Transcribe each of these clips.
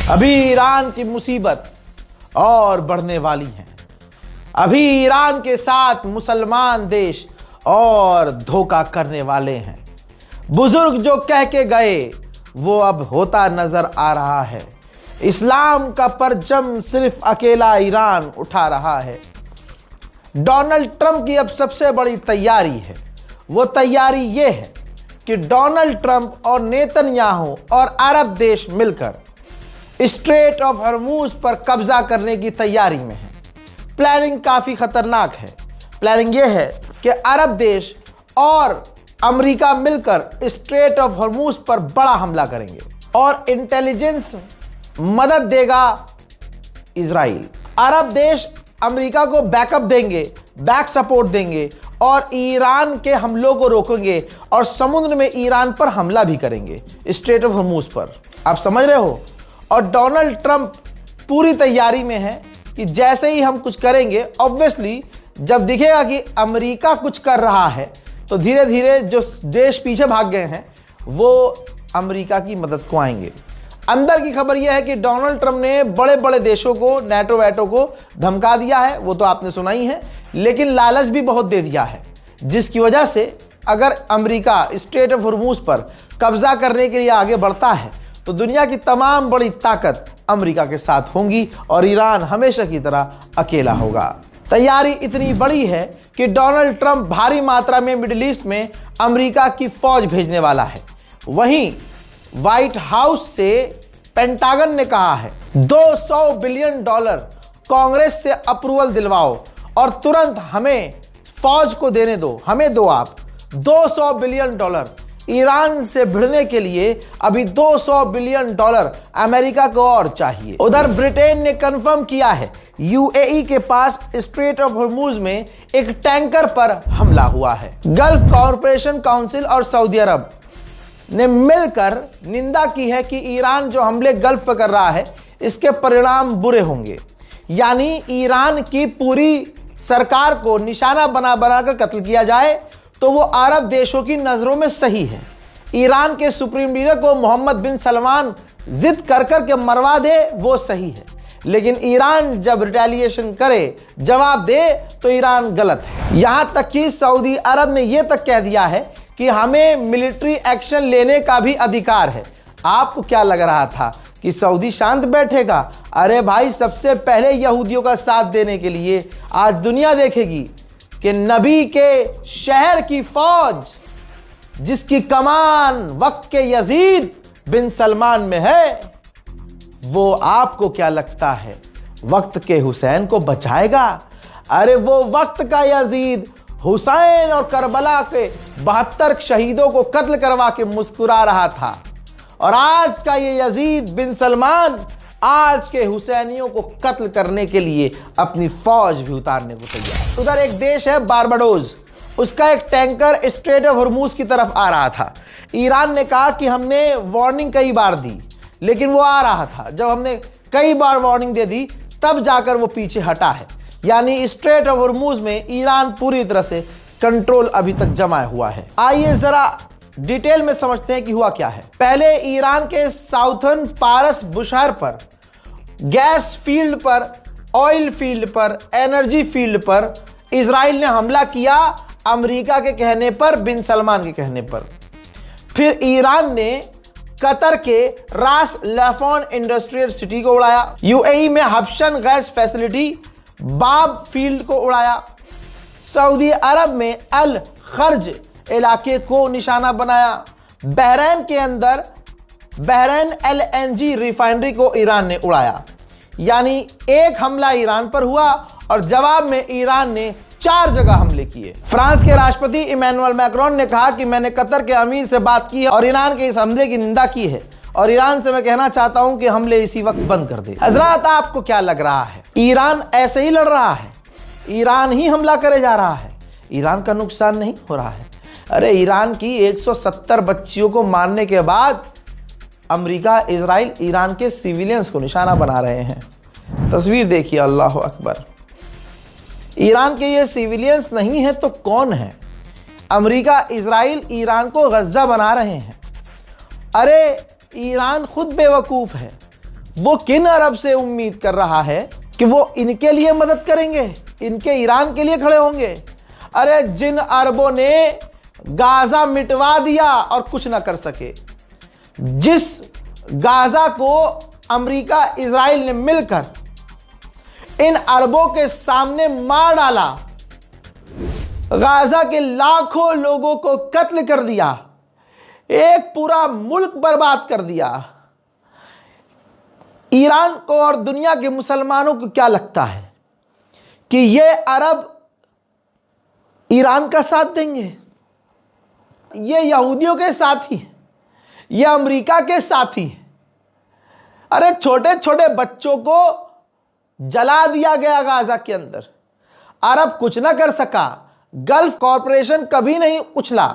अभी ईरान की मुसीबत और बढ़ने वाली है। अभी ईरान के साथ मुसलमान देश और धोखा करने वाले हैं। बुजुर्ग जो कह के गए वो अब होता नजर आ रहा है। इस्लाम का परचम सिर्फ अकेला ईरान उठा रहा है। डोनाल्ड ट्रंप की अब सबसे बड़ी तैयारी है। वो तैयारी ये है कि डोनाल्ड ट्रंप और नेतन्याहू और अरब देश मिलकर स्ट्रेट ऑफ हॉर्मुज़ पर कब्जा करने की तैयारी में है। प्लानिंग काफ़ी खतरनाक है। प्लानिंग यह है कि अरब देश और अमेरिका मिलकर स्ट्रेट ऑफ हॉर्मुज़ पर बड़ा हमला करेंगे और इंटेलिजेंस मदद देगा इजराइल। अरब देश अमेरिका को बैकअप देंगे, बैक सपोर्ट देंगे और ईरान के हमलों को रोकेंगे और समुद्र में ईरान पर हमला भी करेंगे स्ट्रेट ऑफ हॉर्मुज़ पर। आप समझ रहे हो? और डोनाल्ड ट्रंप पूरी तैयारी में है कि जैसे ही हम कुछ करेंगे, ऑब्वियसली जब दिखेगा कि अमेरिका कुछ कर रहा है तो धीरे धीरे जो देश पीछे भाग गए हैं वो अमेरिका की मदद को आएंगे। अंदर की खबर यह है कि डोनाल्ड ट्रंप ने बड़े बड़े देशों को, नेटो वेटो को धमका दिया है, वो तो आपने सुना ही है, लेकिन लालच भी बहुत दे दिया है, जिसकी वजह से अगर अमेरिका स्ट्रेट ऑफ हॉर्मुज़ पर कब्जा करने के लिए आगे बढ़ता है तो दुनिया की तमाम बड़ी ताकत अमेरिका के साथ होंगी और ईरान हमेशा की तरह अकेला होगा। तैयारी इतनी बड़ी है कि डोनाल्ड ट्रंप भारी मात्रा में मिडिल ईस्ट में अमेरिका की फौज भेजने वाला है। वहीं व्हाइट हाउस से पेंटागन ने कहा है 200 बिलियन डॉलर कांग्रेस से अप्रूवल दिलवाओ और तुरंत हमें फौज को देने दो, हमें दो आप 200 बिलियन डॉलर। ईरान से भिड़ने के लिए अभी 200 बिलियन डॉलर अमेरिका को और चाहिए। उधर ब्रिटेन ने कंफर्म किया है यूएई के पास स्ट्रेट ऑफ हॉर्मुज़ में एक टैंकर पर हमला हुआ है। गल्फ कॉरपोरेशन काउंसिल और सऊदी अरब ने मिलकर निंदा की है कि ईरान जो हमले गल्फ पर कर रहा है इसके परिणाम बुरे होंगे। यानी ईरान की पूरी सरकार को निशाना बना बनाकर कत्ल किया जाए तो वो अरब देशों की नज़रों में सही है। ईरान के सुप्रीम लीडर को मोहम्मद बिन सलमान जिद कर कर के मरवा दे वो सही है, लेकिन ईरान जब रिटेलिएशन करे, जवाब दे तो ईरान गलत है। यहां तक कि सऊदी अरब ने यह तक कह दिया है कि हमें मिलिट्री एक्शन लेने का भी अधिकार है। आपको क्या लग रहा था कि सऊदी शांत बैठेगा? अरे भाई, सबसे पहले यहूदियों का साथ देने के लिए आज दुनिया देखेगी कि नबी के शहर की फौज जिसकी कमान वक्त के यजीद बिन सलमान में है, वो आपको क्या लगता है वक्त के हुसैन को बचाएगा? अरे वो वक्त का यजीद हुसैन और करबला के 72 शहीदों को कत्ल करवा के मुस्कुरा रहा था और आज का ये यजीद बिन सलमान आज के हुसैनियों को कत्ल करने के लिए अपनी फौज भी उतारने को तैयार। उधर एक देश है बारबाडोस, उसका एक टैंकर स्ट्रेट ऑफ हॉर्मुज़ की तरफ आ रहा था। ईरान ने कहा कि हमने वार्निंग कई बार दी, लेकिन वो आ रहा था। जब हमने कई बार वार्निंग दे दी तब जाकर वो पीछे हटा है। यानी स्ट्रेट ऑफ हॉर्मुज़ में ईरान पूरी तरह से कंट्रोल अभी तक जमा हुआ है। आइए जरा डिटेल में समझते हैं कि हुआ क्या है। पहले ईरान के साउथर्न पारस बुशहर पर, गैस फील्ड पर, ऑयल फील्ड पर, एनर्जी फील्ड पर इजराइल ने हमला किया अमेरिका के कहने पर, बिन सलमान के कहने पर। फिर ईरान ने कतर के रास लफॉन इंडस्ट्रियल सिटी को उड़ाया। यूएई में हब्शन गैस फैसिलिटी बाब फील्ड को उड़ाया। सऊदी अरब में अल खर्ज इलाके को निशाना बनाया। बहरैन के अंदर बहरैन एलएनजी रिफाइनरी को ईरान ने उड़ाया। यानी एक हमला ईरान पर हुआ और जवाब में ईरान ने 4 जगह हमले किए। फ्रांस के राष्ट्रपति इमैनुअल मैक्रोन ने कहा कि मैंने कतर के अमीर से बात की है और ईरान के इस हमले की निंदा की है और ईरान से मैं कहना चाहता हूं कि हमले इसी वक्त बंद कर दे। हजरात, आपको क्या लग रहा है ईरान ऐसे ही लड़ रहा है? ईरान ही हमला करे जा रहा है? ईरान का नुकसान नहीं हो रहा है? अरे ईरान की 170 बच्चियों को मारने के बाद अमेरिका, इजराइल ईरान के सिविलियंस को निशाना बना रहे हैं। तस्वीर देखिए, अल्लाह अकबर। ईरान के ये सिविलियंस नहीं है तो कौन है? अमेरिका, इजराइल ईरान को गज्जा बना रहे हैं। अरे ईरान खुद बेवकूफ़ है वो किन अरब से उम्मीद कर रहा है कि वो इनके लिए मदद करेंगे, इनके ईरान के लिए खड़े होंगे? अरे जिन अरबों ने गाजा मिटवा दिया और कुछ ना कर सके, जिस गाजा को अमेरिका इजराइल ने मिलकर इन अरबों के सामने मार डाला, गाजा के लाखों लोगों को कत्ल कर दिया, एक पूरा मुल्क बर्बाद कर दिया, ईरान को और दुनिया के मुसलमानों को क्या लगता है कि ये अरब ईरान का साथ देंगे? ये यहूदियों के साथी हैं, ये अमेरिका के साथी हैं। अरे छोटे छोटे बच्चों को जला दिया गया गाजा के अंदर, अरब कुछ ना कर सका। गल्फ कॉरपोरेशन कभी नहीं उछला,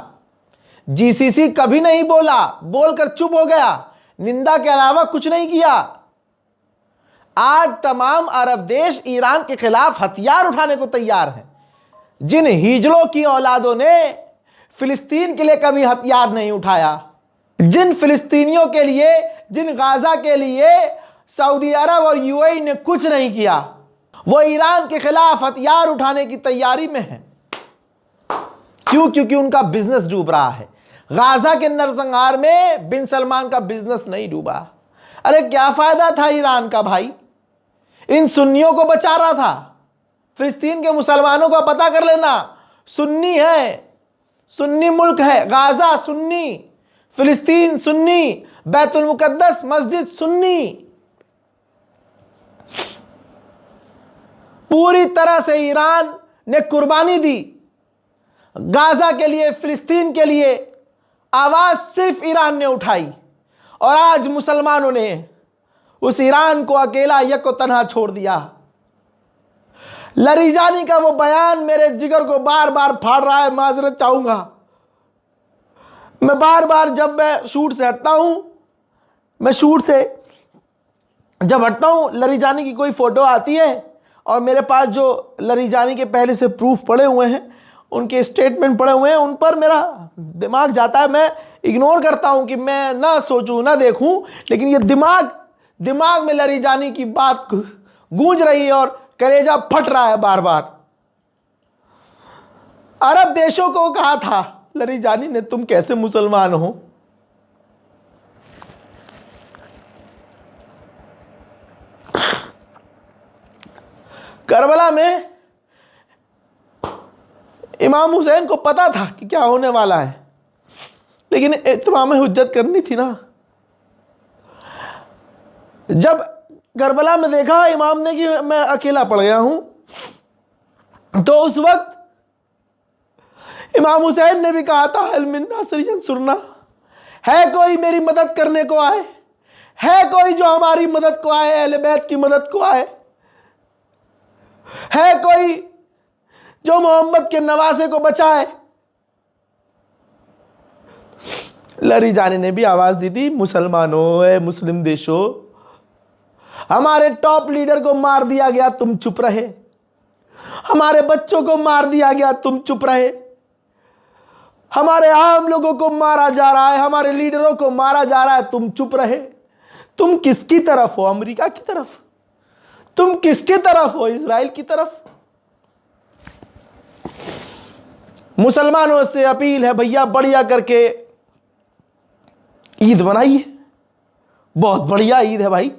जीसीसी कभी नहीं बोला, बोलकर चुप हो गया, निंदा के अलावा कुछ नहीं किया। आज तमाम अरब देश ईरान के खिलाफ हथियार उठाने को तैयार हैं। जिन हिजड़ों की औलादों ने फिलिस्तीन के लिए कभी हथियार नहीं उठाया, जिन फिलिस्तीनियों के लिए, जिन गाजा के लिए सऊदी अरब और यूएई ने कुछ नहीं किया, वो ईरान के खिलाफ हथियार उठाने की तैयारी में है। क्यों? क्योंकि उनका बिजनेस डूब रहा है। गाजा के नरसंहार में बिन सलमान का बिजनेस नहीं डूबा। अरे क्या फायदा था ईरान का भाई? इन सुन्नियों को बचा रहा था। फिलिस्तीन के मुसलमानों का पता कर लेना, सुन्नी है, सुन्नी मुल्क है, गाजा सुन्नी, फिलिस्तीन सुन्नी, बैतुल मुकद्दस मस्जिद सुन्नी। पूरी तरह से ईरान ने कुर्बानी दी गाजा के लिए, फिलिस्तीन के लिए। आवाज सिर्फ ईरान ने उठाई और आज मुसलमानों ने उस ईरान को अकेला यको तन्हा छोड़ दिया। लरीजानी का वो बयान मेरे जिगर को बार बार फाड़ रहा है। माजरत चाहूंगा, मैं बार बार जब मैं शूट से हटता हूं, मैं शूट से जब हटता हूं, लरीजानी की कोई फोटो आती है और मेरे पास जो लरीजानी के पहले से प्रूफ पड़े हुए हैं, उनके स्टेटमेंट पड़े हुए हैं, उन पर मेरा दिमाग जाता है। मैं इग्नोर करता हूं कि मैं ना सोचूं ना देखूं, लेकिन ये दिमाग में लरीजानी की बात गूंज रही है और कलेजा फट रहा है बार बार। अरब देशों को कहा था लरीजानी ने, तुम कैसे मुसलमान हो? करबला में इमाम हुसैन को पता था कि क्या होने वाला है, लेकिन इत्माम हुज्जत करनी थी ना। जब करबला में देखा इमाम ने कि मैं अकेला पड़ गया हूं, तो उस वक्त इमाम हुसैन ने भी कहा था, हल मिन नासिर यंसुरना, है कोई मेरी मदद करने को आए, है कोई जो हमारी मदद को आए, अहले बैत की मदद को आए, है कोई जो मोहम्मद के नवासे को बचाए? लरीजानी ने भी आवाज दी थी, मुसलमानों, मुस्लिम देशों, हमारे टॉप लीडर को मार दिया गया, तुम चुप रहे, हमारे बच्चों को मार दिया गया, तुम चुप रहे, हमारे आम लोगों को मारा जा रहा है, हमारे लीडरों को मारा जा रहा है, तुम चुप रहे। तुम किसकी तरफ हो? अमेरिका की तरफ? तुम किसकी तरफ हो? इजराइल की तरफ? मुसलमानों से अपील है, भैया बढ़िया करके ईद मनाइए। बहुत बढ़िया ईद है भाई।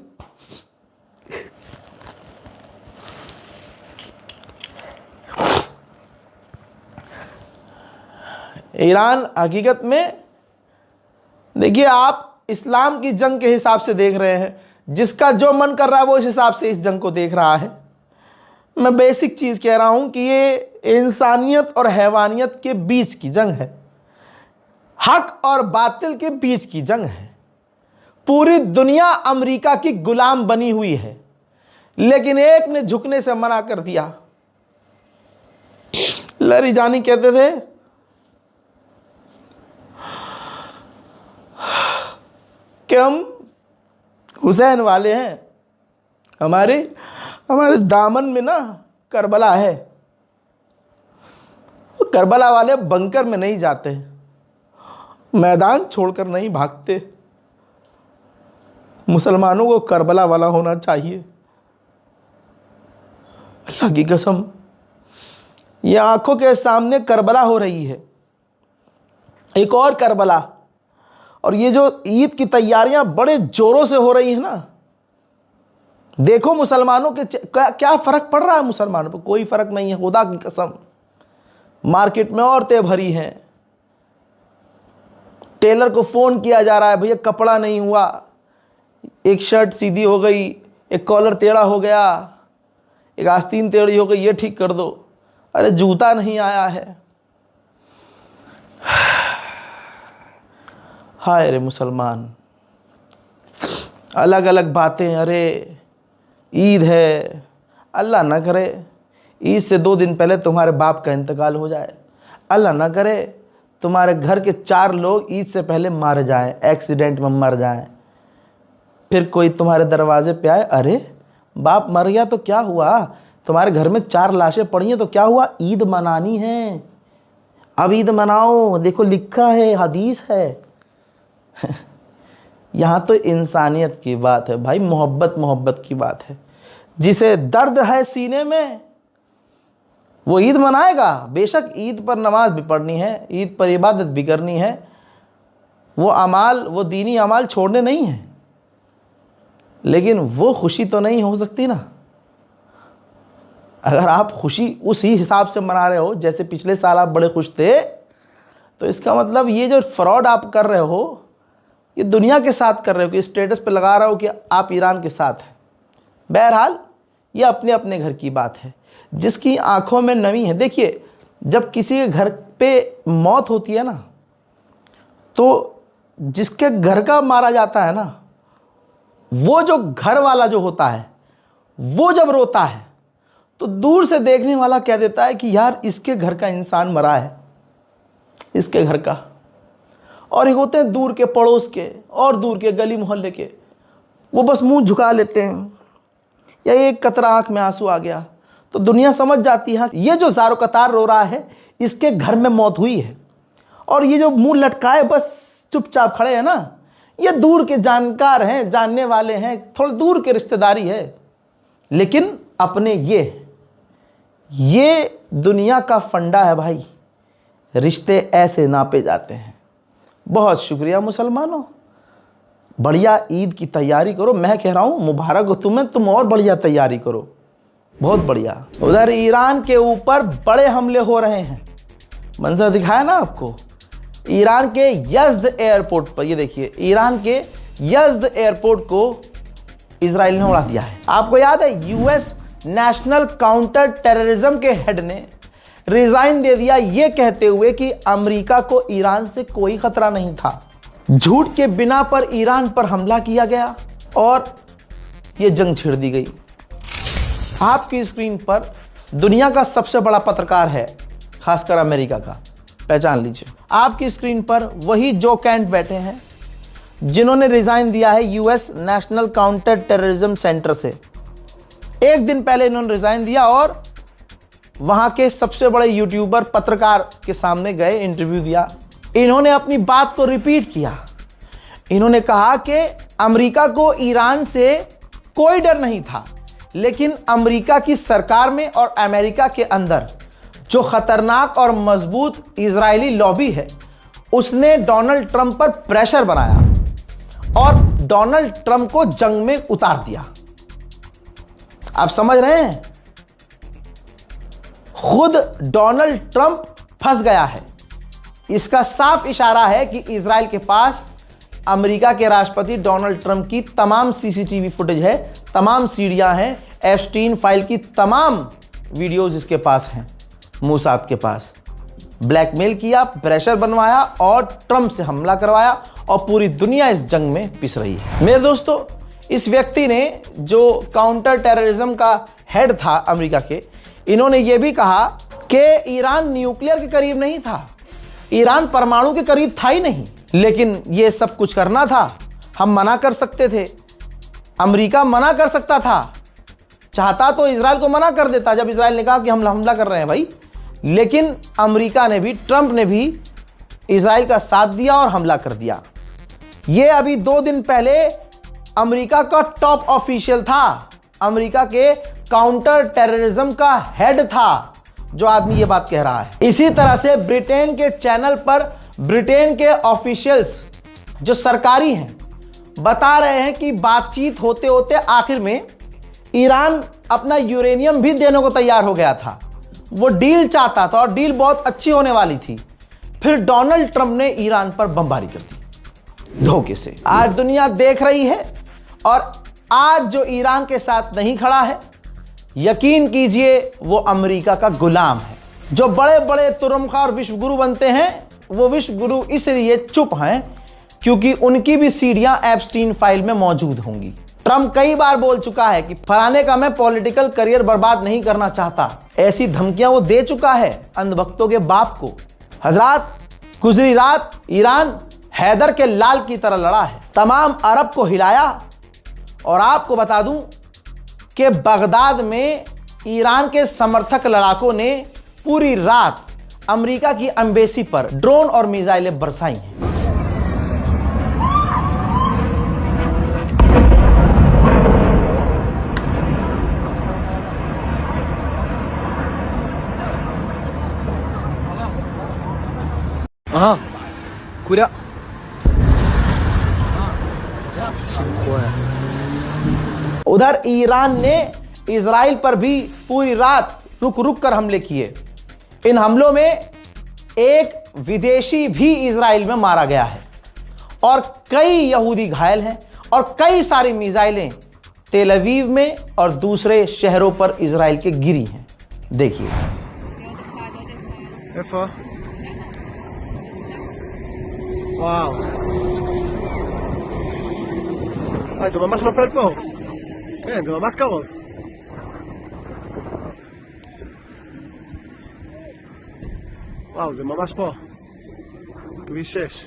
ईरान हकीकत में, देखिए, आप इस्लाम की जंग के हिसाब से देख रहे हैं, जिसका जो मन कर रहा है वो इस हिसाब से इस जंग को देख रहा है। मैं बेसिक चीज कह रहा हूं कि ये इंसानियत और हैवानियत के बीच की जंग है, हक और बातिल के बीच की जंग है। पूरी दुनिया अमेरिका की गुलाम बनी हुई है, लेकिन एक ने झुकने से मना कर दिया। लरीजानी कहते थे कि हम हुसैन वाले हैं, हमारे दामन में ना करबला है। करबला वाले बंकर में नहीं जाते, मैदान छोड़कर नहीं भागते। मुसलमानों को करबला वाला होना चाहिए। अल्लाह की कसम, ये आंखों के सामने करबला हो रही है, एक और करबला। और ये जो ईद की तैयारियां बड़े जोरों से हो रही है ना, देखो मुसलमानों के क्या फर्क पड़ रहा है। मुसलमानों पर कोई फर्क नहीं है, खुदा की कसम। मार्केट में औरतें भरी हैं, टेलर को फोन किया जा रहा है, भैया कपड़ा नहीं हुआ, एक शर्ट सीधी हो गई, एक कॉलर टेढ़ा हो गया, एक आस्तीन टेढ़ी हो गई, ये ठीक कर दो। अरे जूता नहीं आया है। हाय रे मुसलमान, अलग अलग बातें। अरे ईद है, अल्लाह ना करे ईद से 2 दिन पहले तुम्हारे बाप का इंतकाल हो जाए। अल्लाह ना करे तुम्हारे घर के 4 लोग ईद से पहले मारे जाएं, एक्सीडेंट में मर जाएं। फिर कोई तुम्हारे दरवाजे पे आए, अरे बाप मर गया तो क्या हुआ, तुम्हारे घर में 4 लाशें पड़ी हैं तो क्या हुआ, ईद मनानी है, अब ईद मनाओ, देखो लिखा है, हदीस है। यहाँ तो इंसानियत की बात है भाई, मोहब्बत की बात है। जिसे दर्द है सीने में वो ईद मनाएगा। बेशक ईद पर नमाज भी पढ़नी है, ईद पर इबादत भी करनी है, वो अमाल, वो दीनी अमाल छोड़ने नहीं है, लेकिन वो खुशी तो नहीं हो सकती ना। अगर आप खुशी उसी हिसाब से मना रहे हो जैसे पिछले साल आप बड़े खुश थे, तो इसका मतलब ये जो फ्रॉड आप कर रहे हो, ये दुनिया के साथ कर रहे हो कि स्टेटस पे लगा रहे हो कि आप ईरान के साथ हैं। बहरहाल ये अपने अपने घर की बात है, जिसकी आंखों में नमी है। देखिए, जब किसी के घर पे मौत होती है ना, तो जिसके घर का मारा जाता है ना, वो जो घर वाला जो होता है वो जब रोता है तो दूर से देखने वाला कह देता है कि यार इसके घर का इंसान मरा है, इसके घर का। और एक होते हैं दूर के पड़ोस के और दूर के गली मोहल्ले के, वो बस मुंह झुका लेते हैं, या एक कतरा आंख में आंसू आ गया तो दुनिया समझ जाती है ये जो ज़ारो कतार रो रहा है इसके घर में मौत हुई है। और ये जो मुंह लटकाए बस चुपचाप खड़े हैं ना, ये दूर के जानकार हैं, जानने वाले हैं, थोड़े दूर के रिश्तेदारी है। लेकिन अपने ये दुनिया का फंडा है भाई, रिश्ते ऐसे नापे जाते हैं। बहुत शुक्रिया मुसलमानों, बढ़िया ईद की तैयारी करो। मैं कह रहा हूँ मुबारक हो तुम्हें, तुम और बढ़िया तैयारी करो, बहुत बढ़िया। उधर ईरान के ऊपर बड़े हमले हो रहे हैं, मंजर दिखाया ना आपको। ईरान के यज़्द एयरपोर्ट पर, ये देखिए, ईरान के यज़्द एयरपोर्ट को इजराइल ने उड़ा दिया है। आपको याद है यूएस नेशनल काउंटर टेररिज्म के हेड ने रिजाइन दे दिया, ये कहते हुए कि अमेरिका को ईरान से कोई खतरा नहीं था। झूठ के बिना पर ईरान पर हमला किया गया और ये जंग छिड़ दी गई। आपकी स्क्रीन पर दुनिया का सबसे बड़ा पत्रकार है, खासकर अमेरिका का, पहचान लीजिए। आपकी स्क्रीन पर वही जो कैंट बैठे हैं जिन्होंने रिजाइन दिया है US national counter terrorism centre से। एक दिन पहले इन्होंने रिजाइन दिया और वहां के सबसे बड़े यूट्यूबर पत्रकार के सामने गए, इंटरव्यू दिया। इन्होंने अपनी बात को रिपीट किया। इन्होंने कहा कि अमेरिका को ईरान से कोई डर नहीं था, लेकिन अमेरिका की सरकार में और अमेरिका के अंदर जो खतरनाक और मजबूत इजरायली लॉबी है, उसने डोनाल्ड ट्रंप पर प्रेशर बनाया और डोनाल्ड ट्रंप को जंग में उतार दिया। आप समझ रहे हैं, खुद डोनाल्ड ट्रंप फंस गया है। इसका साफ इशारा है कि इजराइल के पास अमेरिका के राष्ट्रपति डोनाल्ड ट्रंप की तमाम सीसीटीवी फुटेज है, तमाम सीडियां हैं, एप्स्टीन फाइल की तमाम वीडियोज इसके पास हैं, मूसाद के पास। ब्लैकमेल किया, प्रेशर बनवाया और ट्रंप से हमला करवाया और पूरी दुनिया इस जंग में पिस रही है। मेरे दोस्तों, इस व्यक्ति ने जो काउंटर टेररिज्म का हेड था अमेरिका के, इन्होंने ये भी कहा कि ईरान न्यूक्लियर के करीब नहीं था, ईरान परमाणु के करीब था ही नहीं, लेकिन ये सब कुछ करना था। हम मना कर सकते थे, अमेरिका मना कर सकता था, चाहता तो इजराइल को मना कर देता जब इजराइल ने कहा कि हम हमला कर रहे हैं भाई। लेकिन अमेरिका ने भी, ट्रंप ने भी इजराइल का साथ दिया और हमला कर दिया। ये अभी 2 दिन पहले अमेरिका का टॉप ऑफिशियल था, अमेरिका के काउंटर टेररिज्म का हेड था जो आदमी ये बात कह रहा है। इसी तरह से ब्रिटेन के चैनल पर ब्रिटेन के ऑफिशियल्स जो सरकारी हैं बता रहे हैं कि बातचीत होते होते आखिर में ईरान अपना यूरेनियम भी देने को तैयार हो गया था। वो डील चाहता था और डील बहुत अच्छी होने वाली थी। फिर डोनाल्ड ट्रंप ने ईरान पर बमबारी कर दी धोखे से। आज दुनिया देख रही है और आज जो ईरान के साथ नहीं खड़ा है, यकीन कीजिए वो अमेरिका का गुलाम है। जो बड़े बड़े तुरमखा और विश्वगुरु बनते हैं वो विश्वगुरु इसलिए चुप हैं क्योंकि उनकी भी सीढ़ियां एप्स्टीन फाइल में मौजूद होंगी। ट्रंप कई बार बोल चुका है कि फलाने का मैं पॉलिटिकल करियर बर्बाद नहीं करना चाहता। ऐसी धमकियां वो दे चुका है अंधभक्तों के बाप को। हजरात, गुजरी रात ईरान हैदर के लाल की तरह लड़ा है, तमाम अरब को हिलाया। और आपको बता दूं कि बगदाद में ईरान के समर्थक लड़ाकों ने पूरी रात अमेरिका की एम्बेसी पर ड्रोन और मिसाइलें बरसाई हैं। Cuidado. उधर ईरान ने इजराइल पर भी पूरी रात रुक रुक कर हमले किए। इन हमलों में एक विदेशी भी इजराइल में मारा गया है और कई यहूदी घायल हैं और कई सारी मिसाइलें तेल अवीव में और दूसरे शहरों पर इजराइल के गिरी हैं। देखिए וואו. זה ממש נופל פה. כן, זה ממש קרוב. וואו, זה ממש פה. כביש 6.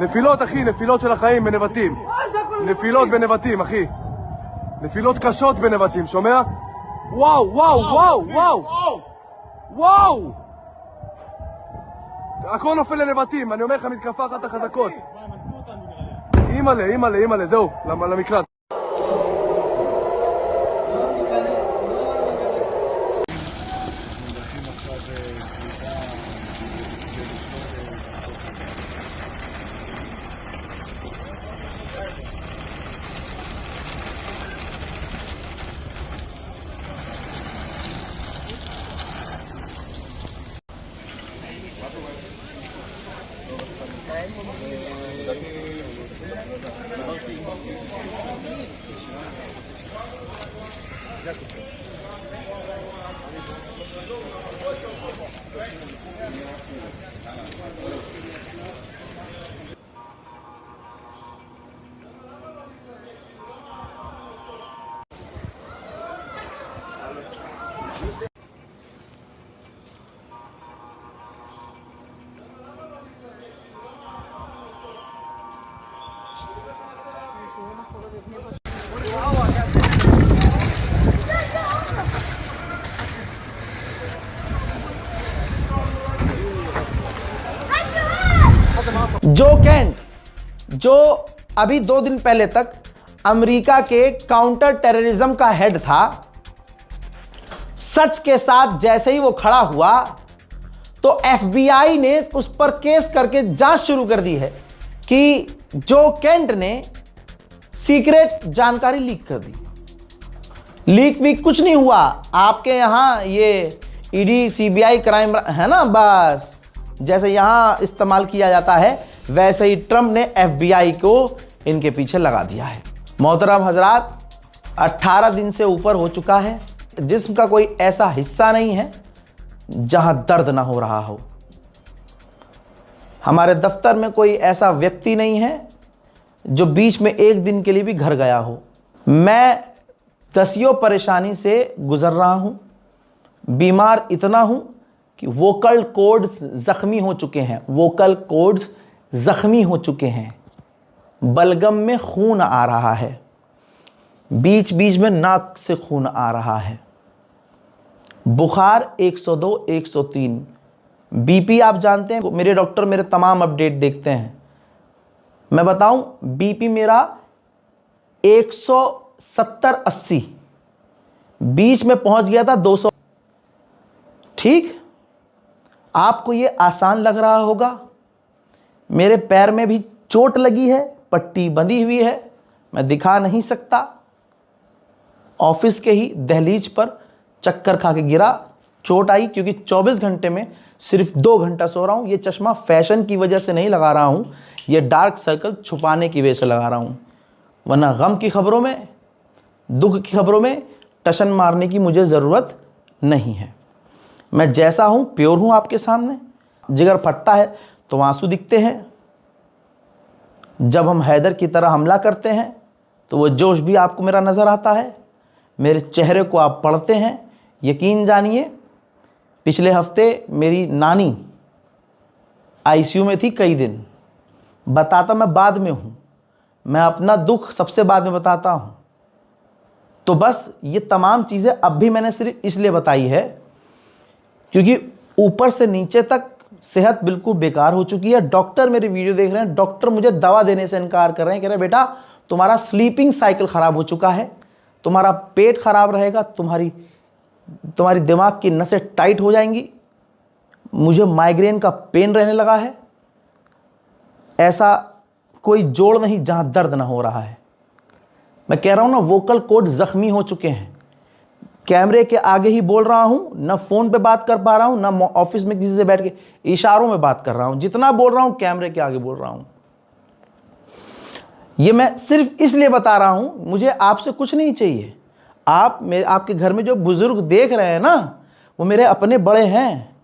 נפילות אחי, נפילות של החיים בנבטים. נפילות בנבטים אחי. נפילות קשות בנבטים, שומע? וואו, וואו, וואו, וואו. וואו! הכל נופל לנבטים, אני אומר לך מתקפה אחת החזקות. אימאלה, אימאלה, אימאלה, זהו, למקלט. जो कैंट जो अभी 2 दिन पहले तक अमेरिका के काउंटर टेररिज्म का हेड था। सच के साथ जैसे ही वो खड़ा हुआ तो एफबीआई ने उस पर केस करके जांच शुरू कर दी है कि जो केंट ने सीक्रेट जानकारी लीक कर दी। लीक भी कुछ नहीं हुआ। आपके यहां ये ईडी सीबीआई क्राइम है ना, बस जैसे यहां इस्तेमाल किया जाता है वैसे ही ट्रंप ने एफबीआई को इनके पीछे लगा दिया है। मोहतरम हजरात, 18 दिन से ऊपर हो चुका है। जिस्म का कोई ऐसा हिस्सा नहीं है जहां दर्द ना हो रहा हो। हमारे दफ्तर में कोई ऐसा व्यक्ति नहीं है जो बीच में एक दिन के लिए भी घर गया हो। मैं दसियों परेशानी से गुजर रहा हूं। बीमार इतना हूं कि वोकल कॉर्ड्स जख्मी हो चुके हैं। वोकल कॉर्ड्स जख्मी हो चुके हैं। बलगम में खून आ रहा है। बीच बीच में नाक से खून आ रहा है। बुखार 102, 103। बीपी आप जानते हैं, मेरे डॉक्टर मेरे तमाम अपडेट देखते हैं। मैं बताऊं, बीपी मेरा 170, 80 बीच में पहुंच गया था 200। ठीक, आपको ये आसान लग रहा होगा। मेरे पैर में भी चोट लगी है, पट्टी बंधी हुई है, मैं दिखा नहीं सकता। ऑफिस के ही दहलीज पर चक्कर खा के गिरा, चोट आई क्योंकि 24 घंटे में सिर्फ 2 घंटा सो रहा हूं। ये चश्मा फैशन की वजह से नहीं लगा रहा हूं, ये डार्क सर्कल छुपाने की वजह से लगा रहा हूं। वरना गम की खबरों में, दुख की खबरों में टशन मारने की मुझे ज़रूरत नहीं है। मैं जैसा हूं प्योर हूं आपके सामने। जिगर फटता है तो आंसू दिखते हैं। जब हम हैदर की तरह हमला करते हैं तो वो जोश भी आपको मेरा नज़र आता है। मेरे चेहरे को आप पढ़ते हैं। यकीन जानिए, पिछले हफ्ते मेरी नानी आईसीयू में थी कई दिन। बताता मैं बाद में हूँ, मैं अपना दुख सबसे बाद में बताता हूँ। तो बस ये तमाम चीज़ें अब भी मैंने सिर्फ इसलिए बताई है क्योंकि ऊपर से नीचे तक सेहत बिल्कुल बेकार हो चुकी है। डॉक्टर मेरी वीडियो देख रहे हैं, डॉक्टर मुझे दवा देने से इनकार कर रहे हैं। कह रहे हैं बेटा तुम्हारा स्लीपिंग साइकिल ख़राब हो चुका है, तुम्हारा पेट खराब रहेगा, तुम्हारी दिमाग की नसें टाइट हो जाएंगी, मुझे माइग्रेन का पेन रहने लगा है। ऐसा कोई जोड़ नहीं जहां दर्द ना हो रहा है। मैं कह रहा हूं ना, वोकल कॉर्ड जख्मी हो चुके हैं। कैमरे के आगे ही बोल रहा हूं, ना फोन पे बात कर पा रहा हूं, ना ऑफिस में किसी से बैठ के इशारों में बात कर रहा हूं। जितना बोल रहा हूं कैमरे के आगे बोल रहा हूं। ये मैं सिर्फ इसलिए बता रहा हूं, मुझे आपसे कुछ नहीं चाहिए। आपके घर में जो बुजुर्ग देख रहे हैं ना, वो मेरे अपने बड़े हैं।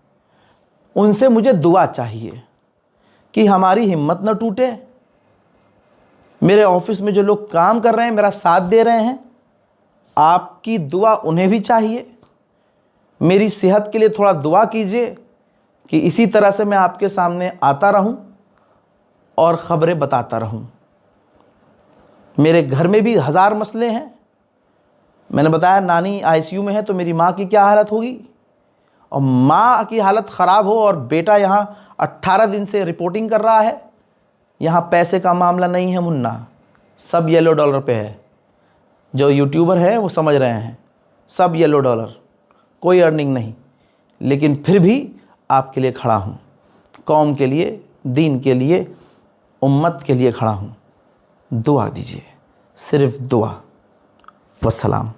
उनसे मुझे दुआ चाहिए कि हमारी हिम्मत न टूटे। मेरे ऑफिस में जो लोग काम कर रहे हैं, मेरा साथ दे रहे हैं, आपकी दुआ उन्हें भी चाहिए। मेरी सेहत के लिए थोड़ा दुआ कीजिए कि इसी तरह से मैं आपके सामने आता रहूं और ख़बरें बताता रहूं। मेरे घर में भी 1000 मसले हैं। मैंने बताया नानी आईसीयू में है तो मेरी माँ की क्या हालत होगी। और माँ की हालत ख़राब हो और बेटा यहाँ 18 दिन से रिपोर्टिंग कर रहा है। यहाँ पैसे का मामला नहीं है मुन्ना, सब येलो डॉलर पे है। जो यूट्यूबर है वो समझ रहे हैं, सब येलो डॉलर, कोई अर्निंग नहीं। लेकिन फिर भी आपके लिए खड़ा हूँ, कौम के लिए, दीन के लिए, उम्मत के लिए खड़ा हूँ। दुआ दीजिए, सिर्फ दुआ। वस्सलाम।